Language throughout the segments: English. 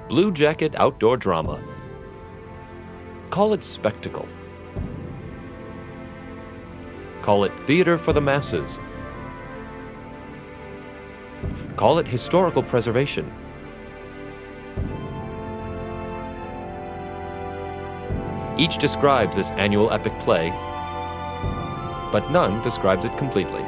Blue Jacket outdoor drama. Call it spectacle. Call it theater for the masses. Call it historical preservation. Each describes this annual epic play, but none describes it completely.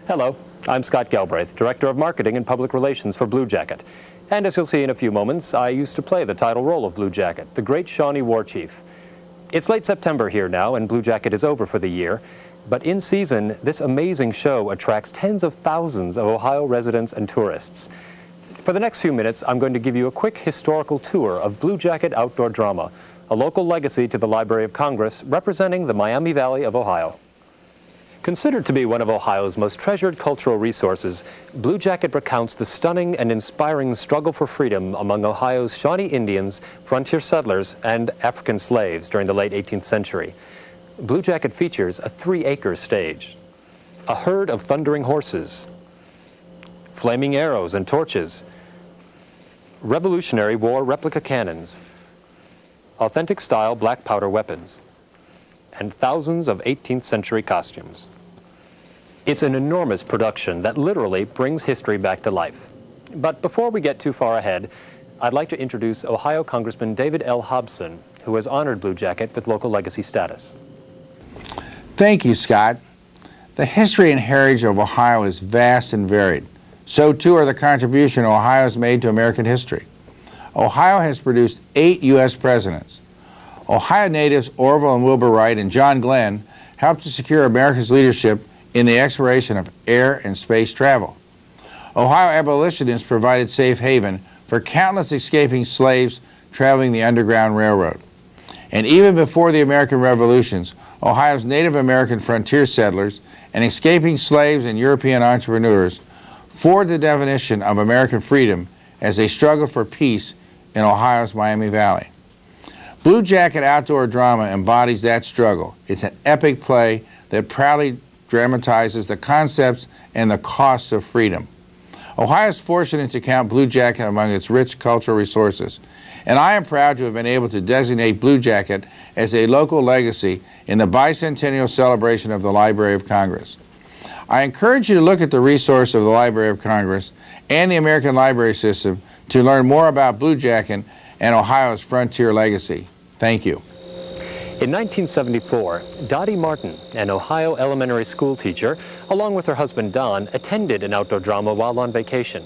Hello, I'm Scott Galbraith, Director of Marketing and Public Relations for Blue Jacket. And as you'll see in a few moments, I used to play the title role of Blue Jacket, the great Shawnee War Chief. It's late September here now, and Blue Jacket is over for the year. But in season, this amazing show attracts tens of thousands of Ohio residents and tourists. For the next few minutes, I'm going to give you a quick historical tour of Blue Jacket outdoor drama, a local legacy to the Library of Congress representing the Miami Valley of Ohio. Considered to be one of Ohio's most treasured cultural resources, Blue Jacket recounts the stunning and inspiring struggle for freedom among Ohio's Shawnee Indians, frontier settlers, and African slaves during the late 18th century. Blue Jacket features a 3-acre stage, a herd of thundering horses, flaming arrows and torches, Revolutionary War replica cannons, authentic style black powder weapons, and thousands of 18th century costumes. It's an enormous production that literally brings history back to life. But before we get too far ahead, I'd like to introduce Ohio Congressman David L. Hobson, who has honored Blue Jacket with local legacy status. Thank you, Scott. The history and heritage of Ohio is vast and varied. So too are the contributions Ohio has made to American history. Ohio has produced 8 U.S. presidents. Ohio natives Orville and Wilbur Wright and John Glenn helped to secure America's leadership in the exploration of air and space travel. Ohio abolitionists provided safe haven for countless escaping slaves traveling the Underground Railroad. And even before the American Revolutions, Ohio's Native American frontier settlers and escaping slaves and European entrepreneurs forged the definition of American freedom as they struggled for peace in Ohio's Miami Valley. Blue Jacket outdoor drama embodies that struggle. It's an epic play that proudly dramatizes the concepts and the costs of freedom. Ohio is fortunate to count Blue Jacket among its rich cultural resources, and I am proud to have been able to designate Blue Jacket as a local legacy in the bicentennial celebration of the Library of Congress. I encourage you to look at the resource of the Library of Congress and the American Library System to learn more about Blue Jacket and Ohio's frontier legacy. Thank you. In 1974, Dottie Martin, an Ohio elementary school teacher, along with her husband Don, attended an outdoor drama while on vacation.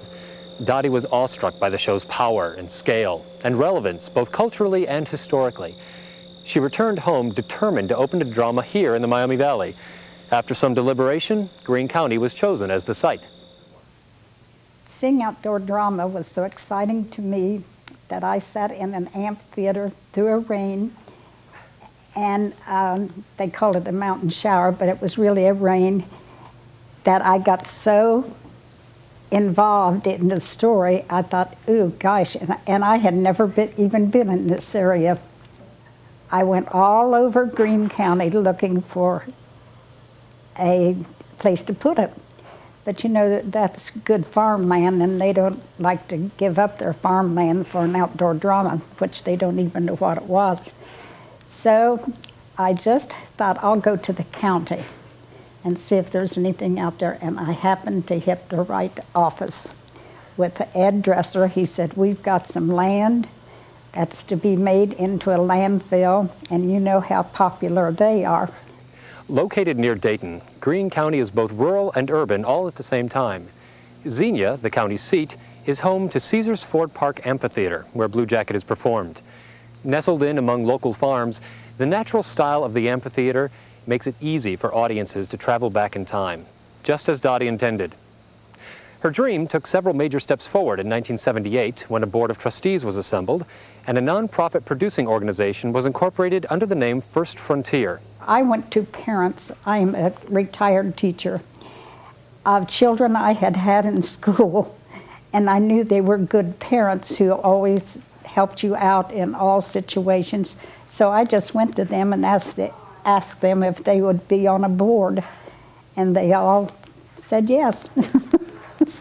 Dottie was awestruck by the show's power and scale and relevance, both culturally and historically. She returned home determined to open a drama here in the Miami Valley. After some deliberation, Greene County was chosen as the site. Seeing outdoor drama was so exciting to me that I sat in an amphitheater through a rain, and they called it a mountain shower, but it was really a rain, that I got so involved in the story, I thought, ooh, gosh, and I had never even been in this area. I went all over Greene County looking for a place to put it. But you know, that's good farmland, and they don't like to give up their farmland for an outdoor drama, which they don't even know what it was. So I just thought I'll go to the county and see if there's anything out there, and I happened to hit the right office with Ed Dresser. He said, we've got some land that's to be made into a landfill, and you know how popular they are. Located near Dayton, Greene County is both rural and urban all at the same time. Xenia, the county's seat, is home to Caesars Ford Park Amphitheater, where Blue Jacket is performed. Nestled in among local farms, the natural style of the amphitheater makes it easy for audiences to travel back in time, just as Dottie intended. Her dream took several major steps forward in 1978 when a board of trustees was assembled and a nonprofit producing organization was incorporated under the name First Frontier. I went to parents, I am a retired teacher, of children I had had in school, and I knew they were good parents who always helped you out in all situations. So I just went to them and asked them if they would be on a board, and they all said yes.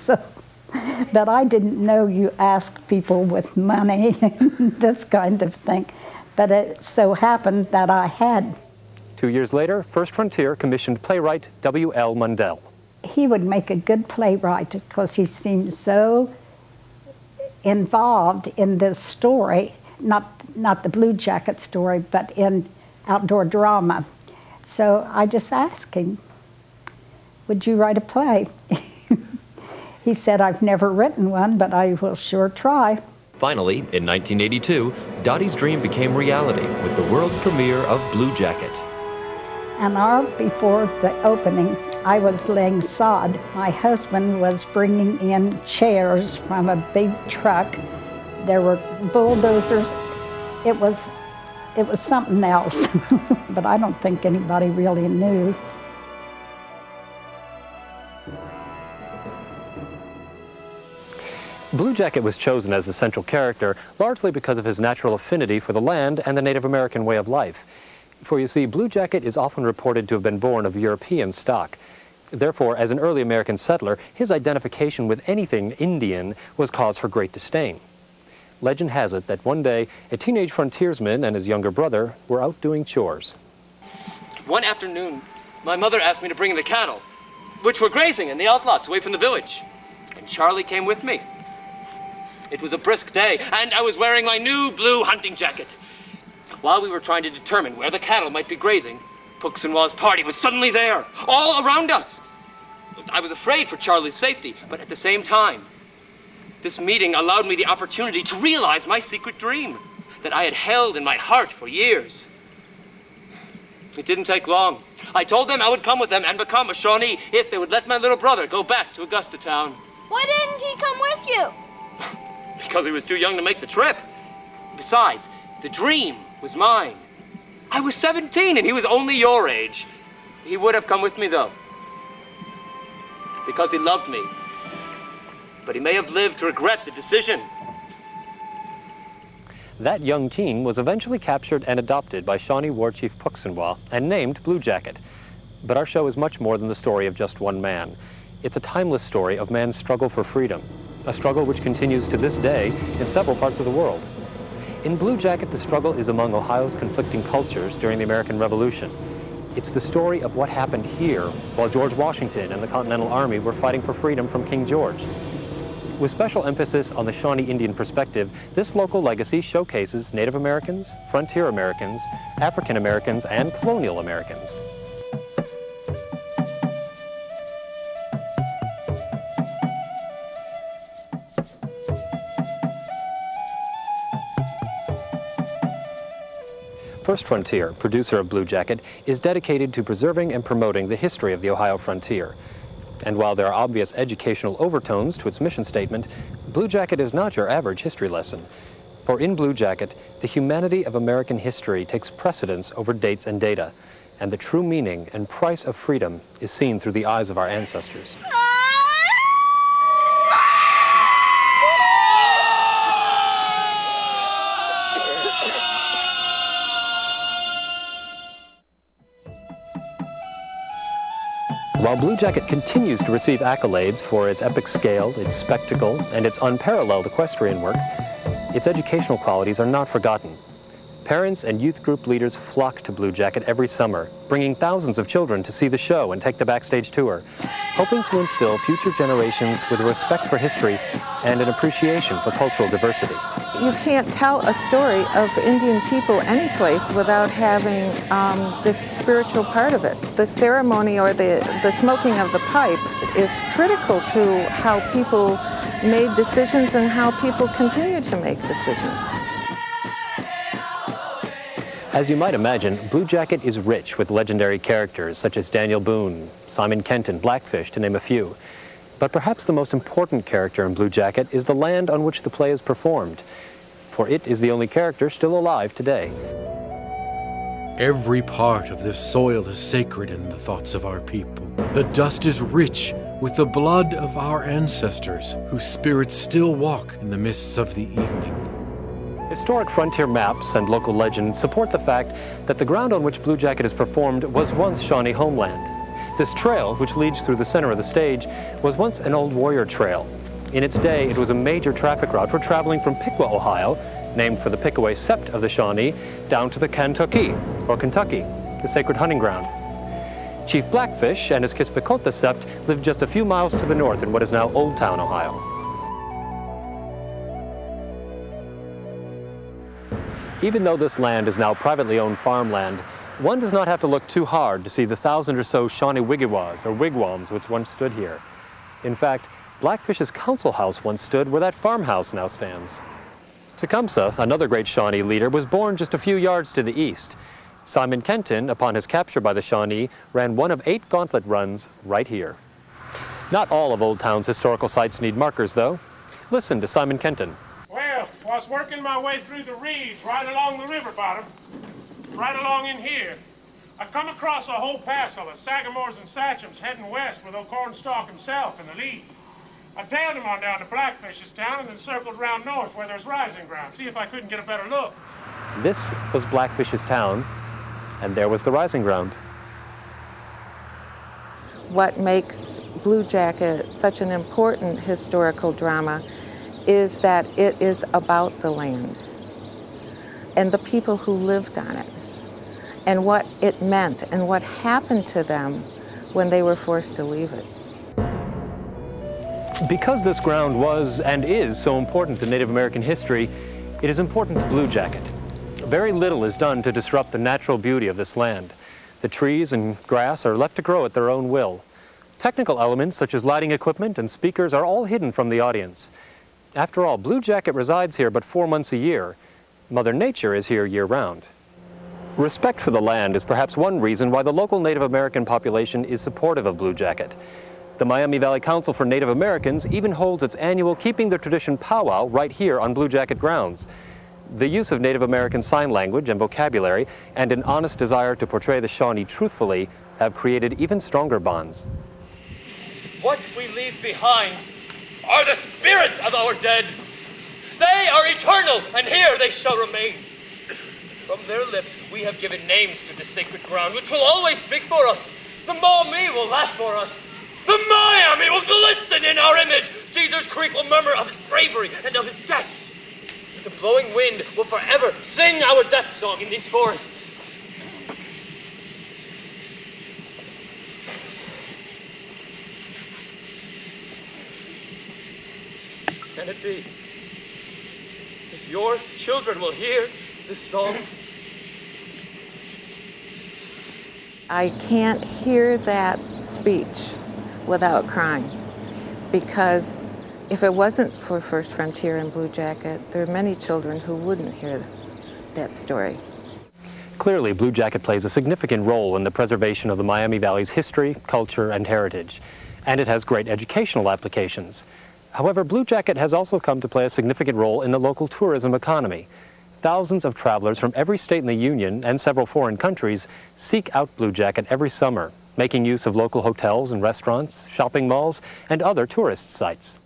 So, but I didn't know you ask people with money, this kind of thing. But it so happened that I had. 2 years later, First Frontier commissioned playwright W.L. Mundell. He would make a good playwright because he seemed so involved in this story, not the Blue Jacket story, but in outdoor drama. So I just asked him, would you write a play? He said, I've never written one, but I will sure try. Finally, in 1982, Dottie's dream became reality with the world premiere of Blue Jacket. An hour before the opening, I was laying sod. My husband was bringing in chairs from a big truck. There were bulldozers. It was something else, but I don't think anybody really knew. Blue Jacket was chosen as the central character largely because of his natural affinity for the land and the Native American way of life. For you see, Blue Jacket is often reported to have been born of European stock. Therefore, as an early American settler, his identification with anything Indian was cause for great disdain. Legend has it that one day, a teenage frontiersman and his younger brother were out doing chores. One afternoon, my mother asked me to bring in the cattle, which were grazing in the outlots away from the village. And Charlie came with me. It was a brisk day, and I was wearing my new blue hunting jacket. While we were trying to determine where the cattle might be grazing, Puxenwau's party was suddenly there, all around us. I was afraid for Charlie's safety, but at the same time, this meeting allowed me the opportunity to realize my secret dream that I had held in my heart for years. It didn't take long. I told them I would come with them and become a Shawnee if they would let my little brother go back to Augusta Town. Why didn't he come with you? Because he was too young to make the trip. Besides, the dream was mine. I was 17 and he was only your age. He would have come with me though, because he loved me. But he may have lived to regret the decision. That young teen was eventually captured and adopted by Shawnee War Chief Puxenwa and named Blue Jacket. But our show is much more than the story of just one man. It's a timeless story of man's struggle for freedom, a struggle which continues to this day in several parts of the world. In Blue Jacket, the struggle is among Ohio's conflicting cultures during the American Revolution. It's the story of what happened here while George Washington and the Continental Army were fighting for freedom from King George. With special emphasis on the Shawnee Indian perspective, this local legacy showcases Native Americans, frontier Americans, African Americans, and colonial Americans. First Frontier, producer of Blue Jacket, is dedicated to preserving and promoting the history of the Ohio frontier. And while there are obvious educational overtones to its mission statement, Blue Jacket is not your average history lesson. For in Blue Jacket, the humanity of American history takes precedence over dates and data, and the true meaning and price of freedom is seen through the eyes of our ancestors. While Blue Jacket continues to receive accolades for its epic scale, its spectacle, and its unparalleled equestrian work, its educational qualities are not forgotten. Parents and youth group leaders flock to Blue Jacket every summer, bringing thousands of children to see the show and take the backstage tour, hoping to instill future generations with a respect for history and an appreciation for cultural diversity. You can't tell a story of Indian people anyplace without having this spiritual part of it. The ceremony or the smoking of the pipe is critical to how people made decisions and how people continue to make decisions. As you might imagine, Blue Jacket is rich with legendary characters such as Daniel Boone, Simon Kenton, Blackfish, to name a few. But perhaps the most important character in Blue Jacket is the land on which the play is performed, for it is the only character still alive today. Every part of this soil is sacred in the thoughts of our people. The dust is rich with the blood of our ancestors, whose spirits still walk in the mists of the evening. Historic frontier maps and local legend support the fact that the ground on which Blue Jacket is performed was once Shawnee homeland. This trail, which leads through the center of the stage, was once an old warrior trail. In its day, it was a major traffic route for traveling from Piqua, Ohio, named for the Pickaway sept of the Shawnee, down to the Kentucky, or Kentucky, the sacred hunting ground. Chief Blackfish and his Kispakota sept lived just a few miles to the north in what is now Old Town, Ohio. Even though this land is now privately owned farmland, one does not have to look too hard to see the 1,000 or so Shawnee wigwams, or wigwams, which once stood here. In fact, Blackfish's council house once stood where that farmhouse now stands. Tecumseh, another great Shawnee leader, was born just a few yards to the east. Simon Kenton, upon his capture by the Shawnee, ran one of 8 gauntlet runs right here. Not all of Old Town's historical sites need markers, though. Listen to Simon Kenton. Well, I was working my way through the reeds right along the river bottom, right along in here. I come across a whole passel of sagamores and sachems heading west with old Cornstalk himself in the lead. I tailed him on down to Blackfish's town and then circled around north where there's rising ground, see if I couldn't get a better look. This was Blackfish's town, and there was the rising ground. What makes Blue Jacket such an important historical drama is that it is about the land and the people who lived on it and what it meant and what happened to them when they were forced to leave it. Because this ground was and is so important to Native American history, it is important to Blue Jacket. Very little is done to disrupt the natural beauty of this land. The trees and grass are left to grow at their own will. Technical elements such as lighting equipment and speakers are all hidden from the audience. After all, Blue Jacket resides here but 4 months a year. Mother Nature is here year-round. Respect for the land is perhaps one reason why the local Native American population is supportive of Blue Jacket. The Miami Valley Council for Native Americans even holds its annual Keeping the Tradition powwow right here on Blue Jacket grounds. The use of Native American sign language and vocabulary and an honest desire to portray the Shawnee truthfully have created even stronger bonds. What we leave behind are the spirits of our dead. They are eternal, and here they shall remain. From their lips we have given names to this sacred ground, which will always speak for us. The Maumee will laugh for us. The Miami will glisten in our image. Caesar's Creek will murmur of his bravery and of his death. The blowing wind will forever sing our death song in these forests. Can it be that your children will hear this song? I can't hear that speech without crying, because if it wasn't for First Frontier and Blue Jacket, there are many children who wouldn't hear that story. Clearly, Blue Jacket plays a significant role in the preservation of the Miami Valley's history, culture, and heritage, and it has great educational applications. However, Blue Jacket has also come to play a significant role in the local tourism economy. Thousands of travelers from every state in the Union and several foreign countries seek out Blue Jacket every summer, making use of local hotels and restaurants, shopping malls, and other tourist sites.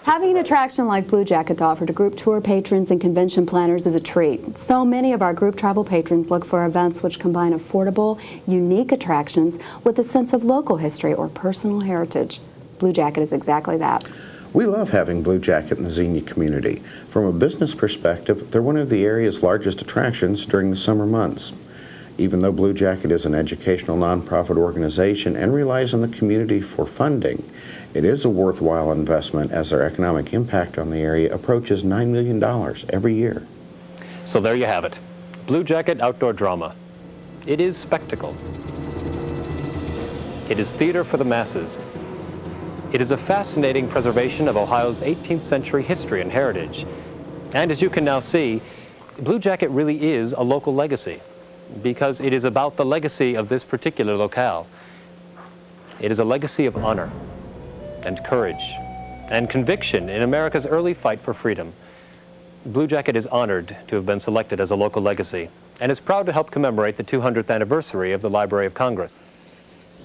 Having an attraction like Blue Jacket to offer to group tour patrons and convention planners is a treat. So many of our group travel patrons look for events which combine affordable, unique attractions with a sense of local history or personal heritage. Blue Jacket is exactly that. We love having Blue Jacket in the Xenia community. From a business perspective, they're one of the area's largest attractions during the summer months. Even though Blue Jacket is an educational nonprofit organization and relies on the community for funding, it is a worthwhile investment as their economic impact on the area approaches $9 million every year. So there you have it. Blue Jacket outdoor drama. It is spectacle. It is theater for the masses. It is a fascinating preservation of Ohio's 18th century history and heritage. And as you can now see, Blue Jacket really is a local legacy, because it is about the legacy of this particular locale. It is a legacy of honor, and courage and conviction in America's early fight for freedom. Blue Jacket is honored to have been selected as a local legacy and is proud to help commemorate the 200th anniversary of the Library of Congress.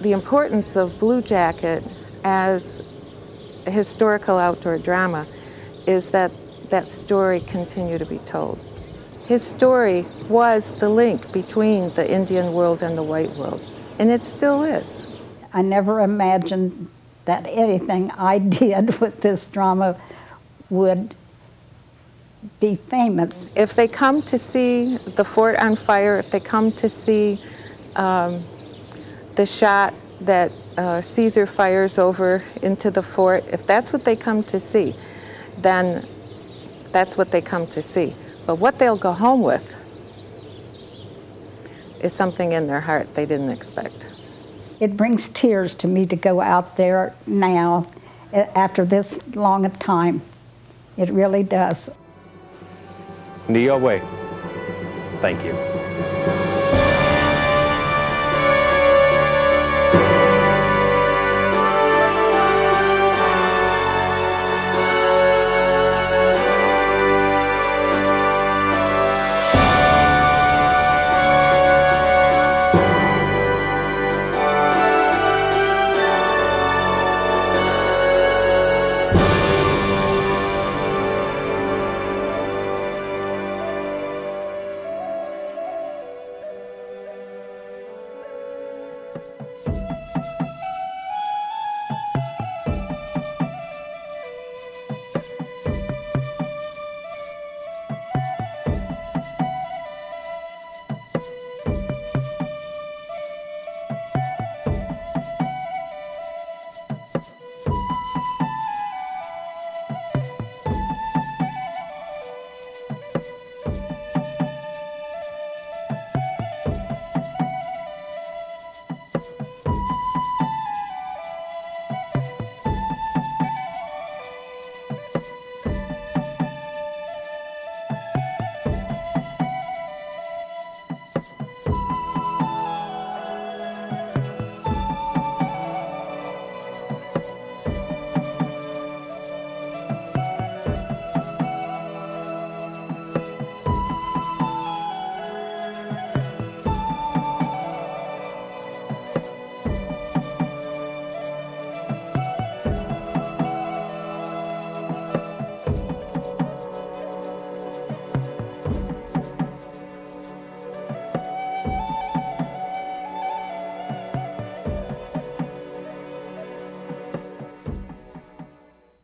The importance of Blue Jacket as a historical outdoor drama is that that story continue to be told. His story was the link between the Indian world and the white world, and it still is. I never imagined that anything I did with this drama would be famous. If they come to see the fort on fire, if they come to see the shot that Caesar fires over into the fort, if that's what they come to see, then that's what they come to see. But what they'll go home with is something in their heart they didn't expect. It brings tears to me to go out there now after this long a time. It really does. Ni Yahweh. Thank you.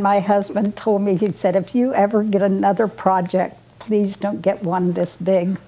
My husband told me, he said, if you ever get another project, please don't get one this big.